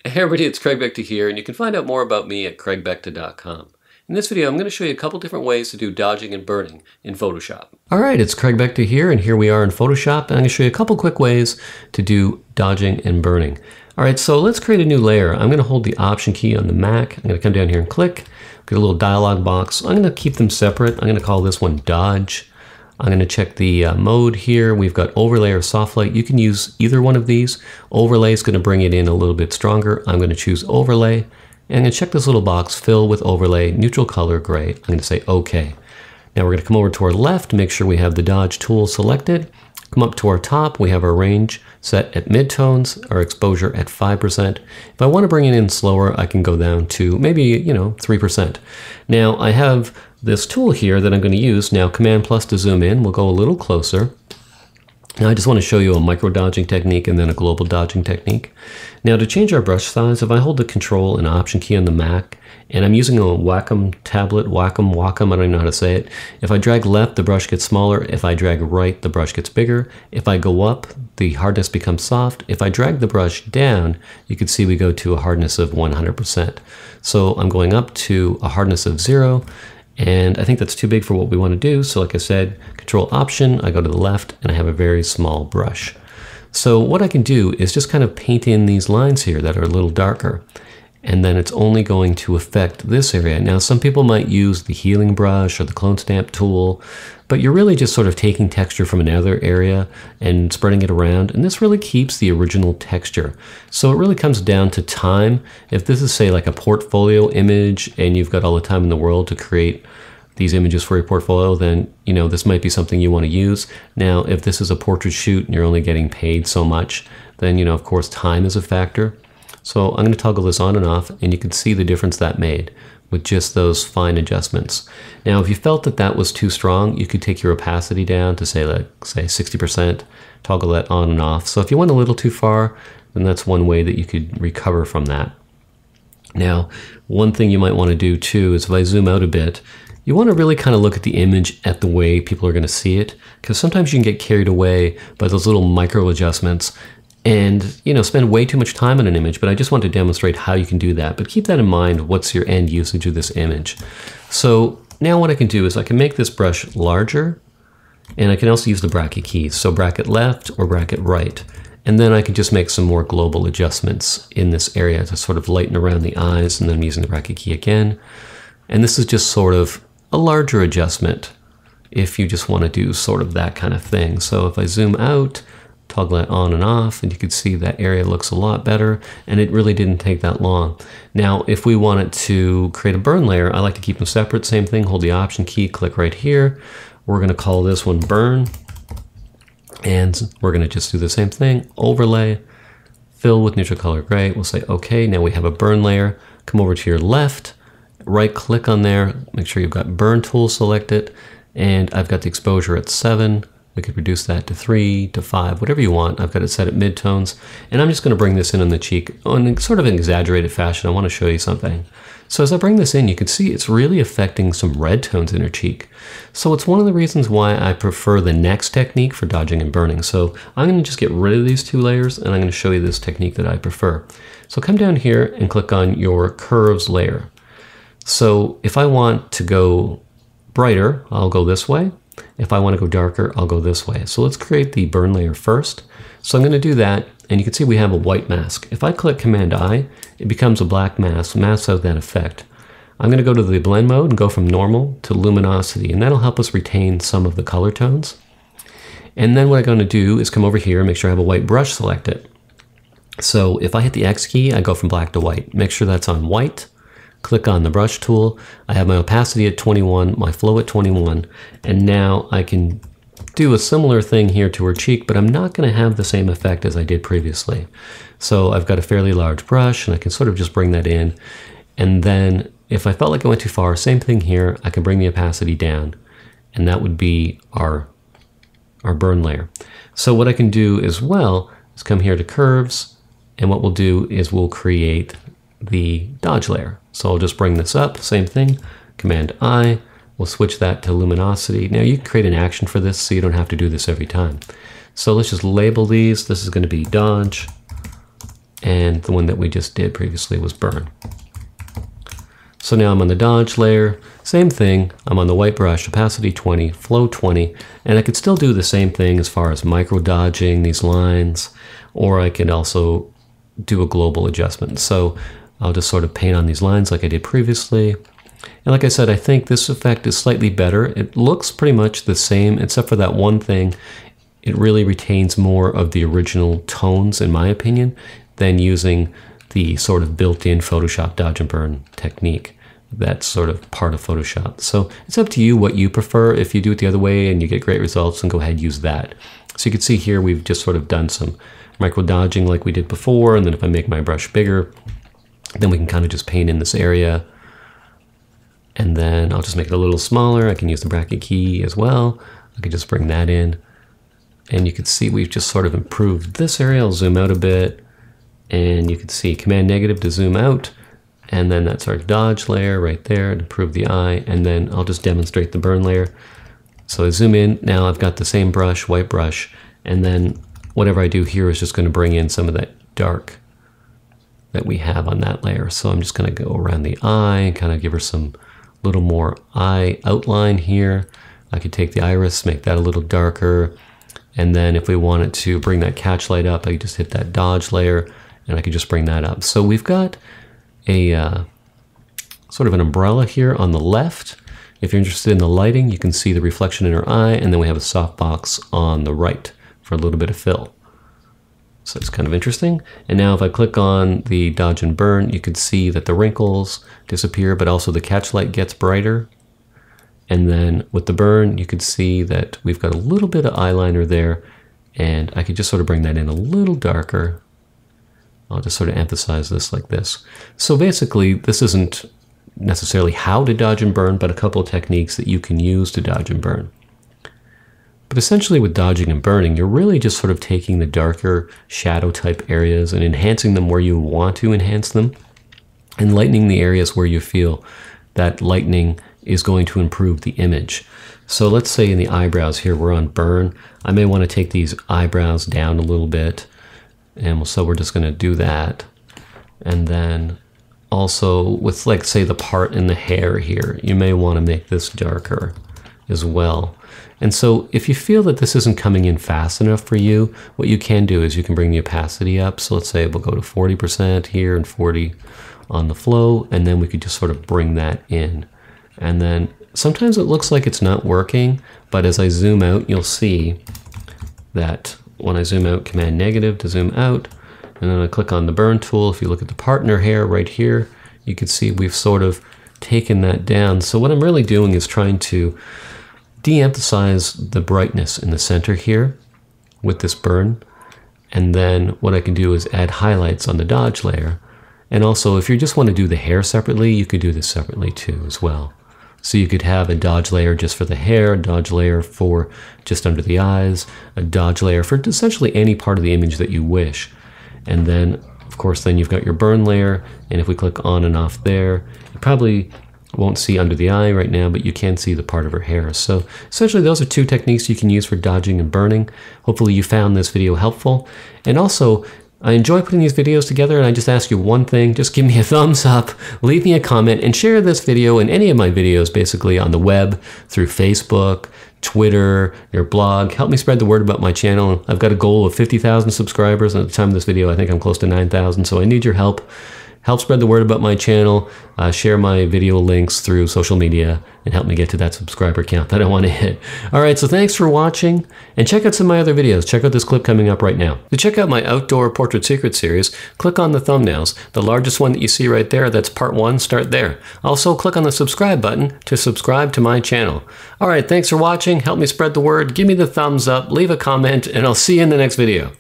Hey everybody, it's Craig Beckta here, and you can find out more about me at craigbecta.com. In this video, I'm going to show you a couple different ways to do dodging and burning in Photoshop. Alright, it's Craig Beckta here, and here we are in Photoshop, and I'm going to show you a couple quick ways to do dodging and burning. Alright, so let's create a new layer. I'm going to hold the Option key on the Mac. I'm going to come down here and click, get a little dialog box. I'm going to keep them separate. I'm going to call this one Dodge. I'm going to check the mode here. We've got overlay or soft light. You can use either one of these. Overlay is going to bring it in a little bit stronger. I'm going to choose overlay. And I'm going to check this little box, fill with overlay, neutral color, gray. I'm going to say OK. Now we're going to come over to our left, make sure we have the Dodge tool selected. Come up to our top, we have our range set at midtones, our exposure at 5%. If I want to bring it in slower, I can go down to maybe, 3%. Now I have this tool here that I'm going to use. Now Command plus to zoom in, we'll go a little closer. Now I just want to show you a micro dodging technique and then a global dodging technique. Now to change our brush size, if I hold the Control and Option key on the Mac, and I'm using a Wacom tablet, Wacom, I don't even know how to say it. If I drag left, the brush gets smaller. If I drag right, the brush gets bigger. If I go up, the hardness becomes soft. If I drag the brush down, you can see we go to a hardness of 100%. So I'm going up to a hardness of 0. And I think that's too big for what we want to do. So like I said, Control Option, I go to the left and I have a very small brush. So what I can do is just kind of paint in these lines here that are a little darker. And then it's only going to affect this area. Now some people might use the healing brush or the clone stamp tool, but you're really just sort of taking texture from another area and spreading it around, and this really keeps the original texture. So it really comes down to time. If this is, say, like a portfolio image and you've got all the time in the world to create these images for your portfolio, then this might be something you want to use. Now if this is a portrait shoot and you're only getting paid so much, then of course time is a factor. So I'm going to toggle this on and off, and you can see the difference that made with just those fine adjustments. Now, if you felt that that was too strong, you could take your opacity down to say 60%, toggle that on and off. So if you went a little too far, then that's one way that you could recover from that. Now, one thing you might want to do too is if I zoom out a bit, you want to really kind of look at the image at the way people are going to see it, because sometimes you can get carried away by those little micro adjustments and spend way too much time on an image. But I just want to demonstrate how you can do that. But keep that in mind, what's your end usage of this image. So now what I can do is I can make this brush larger, and I can also use the bracket keys. So bracket left or bracket right. And then I can just make some more global adjustments in this area to sort of lighten around the eyes, and then I'm using the bracket key again. And this is just sort of a larger adjustment if you just want to do sort of that kind of thing. So if I zoom out, toggle that on and off, and you can see that area looks a lot better, and it really didn't take that long. Now if we wanted to create a burn layer, I like to keep them separate. Same thing, hold the Option key, click right here. We're going to call this one burn, and we're going to just do the same thing, overlay, fill with neutral color gray. We'll say okay. Now we have a burn layer. Come over to your left, right click on there, make sure you've got burn tool selected, and I've got the exposure at 7. We could reduce that to 3, to 5, whatever you want. I've got it set at midtones, and I'm just going to bring this in on the cheek in sort of an exaggerated fashion. I want to show you something. So as I bring this in, you can see it's really affecting some red tones in her cheek. So it's one of the reasons why I prefer the next technique for dodging and burning. So I'm going to just get rid of these two layers, and I'm going to show you this technique that I prefer. So come down here and click on your curves layer. So if I want to go brighter, I'll go this way. If I want to go darker, I'll go this way. So let's create the burn layer first. So I'm going to do that, and you can see we have a white mask. If I click Command I, it becomes a black mask, masks out that effect. I'm going to go to the blend mode and go from normal to luminosity, and that'll help us retain some of the color tones. And then what I'm going to do is come over here and make sure I have a white brush selected. So if I hit the X key, I go from black to white. Make sure that's on white. Click on the brush tool. I have my opacity at 21, my flow at 21, and now I can do a similar thing here to her cheek, but I'm not going to have the same effect as I did previously. So I've got a fairly large brush, and I can sort of just bring that in. And then if I felt like I went too far, same thing here, I can bring the opacity down, and that would be our burn layer. So what I can do as well is come here to curves, and what we'll do is we'll create the dodge layer. So I'll just bring this up, same thing, Command I, we'll switch that to luminosity. Now you can create an action for this so you don't have to do this every time. So let's just label these. This is going to be dodge, and the one that we just did previously was burn. So now I'm on the dodge layer, same thing, I'm on the white brush, opacity 20, flow 20, and I could still do the same thing as far as micro dodging these lines, or I could also do a global adjustment. So I'll just sort of paint on these lines like I did previously. And like I said, I think this effect is slightly better. It looks pretty much the same, except for that one thing. It really retains more of the original tones, in my opinion, than using the sort of built-in Photoshop dodge and burn technique. That's sort of part of Photoshop. So it's up to you what you prefer. If you do it the other way and you get great results, then go ahead and use that. So you can see here we've just sort of done some micro dodging like we did before, and then if I make my brush bigger, then we can kind of just paint in this area. And then I'll just make it a little smaller. I can use the bracket key as well. I can just bring that in. And you can see we've just sort of improved this area. I'll zoom out a bit. And you can see Command negative to zoom out. And then that's our dodge layer right there to improve the eye. And then I'll just demonstrate the burn layer. So I zoom in. Now I've got the same brush, white brush. And then whatever I do here is just going to bring in some of that dark that we have on that layer. So I'm just going to go around the eye and kind of give her some little more eye outline here. I could take the iris, make that a little darker. And then if we wanted to bring that catch light up, I could just hit that dodge layer and I could just bring that up. So we've got a sort of an umbrella here on the left. If you're interested in the lighting, you can see the reflection in her eye, and then we have a softbox on the right for a little bit of fill. So it's kind of interesting. And now if I click on the dodge and burn, you can see that the wrinkles disappear, but also the catch light gets brighter. And then with the burn, you can see that we've got a little bit of eyeliner there, and I could just sort of bring that in a little darker. I'll just sort of emphasize this like this. So basically, this isn't necessarily how to dodge and burn, but a couple of techniques that you can use to dodge and burn. But essentially with dodging and burning, you're really just sort of taking the darker shadow type areas and enhancing them where you want to enhance them, and lightening the areas where you feel that lightening is going to improve the image. So let's say in the eyebrows here, we're on burn. I may want to take these eyebrows down a little bit. And so we're just going to do that. And then also with, like, say the part in the hair here, you may want to make this darker as well. And so if you feel that this isn't coming in fast enough for you, what you can do is you can bring the opacity up. So let's say we'll go to 40% here and 40 on the flow, and then we could just sort of bring that in. And then sometimes it looks like it's not working, but as I zoom out, you'll see that when I zoom out, Command negative to zoom out, and then I click on the burn tool. If you look at the partner hair right here, you can see we've sort of taken that down. So what I'm really doing is trying to de-emphasize the brightness in the center here with this burn. And then what I can do is add highlights on the dodge layer. And also, if you just want to do the hair separately, you could do this separately too as well. So you could have a dodge layer just for the hair, a dodge layer for just under the eyes, a dodge layer for essentially any part of the image that you wish. And then, of course, then you've got your burn layer. And if we click on and off there, you probably won't see under the eye right now, but you can see the part of her hair. So essentially those are two techniques you can use for dodging and burning. Hopefully you found this video helpful. And also, I enjoy putting these videos together, and I just ask you one thing: just give me a thumbs up, leave me a comment, and share this video and any of my videos basically on the web, through Facebook, Twitter, your blog. Help me spread the word about my channel. I've got a goal of 50,000 subscribers, and at the time of this video I think I'm close to 9,000, so I need your help. Help spread the word about my channel, share my video links through social media, and help me get to that subscriber count that I want to hit. All right, so thanks for watching, and check out some of my other videos. Check out this clip coming up right now. To check out my Outdoor Portrait Secret series, click on the thumbnails. The largest one that you see right there, that's part 1, start there. Also, click on the subscribe button to subscribe to my channel. All right, thanks for watching. Help me spread the word. Give me the thumbs up, leave a comment, and I'll see you in the next video.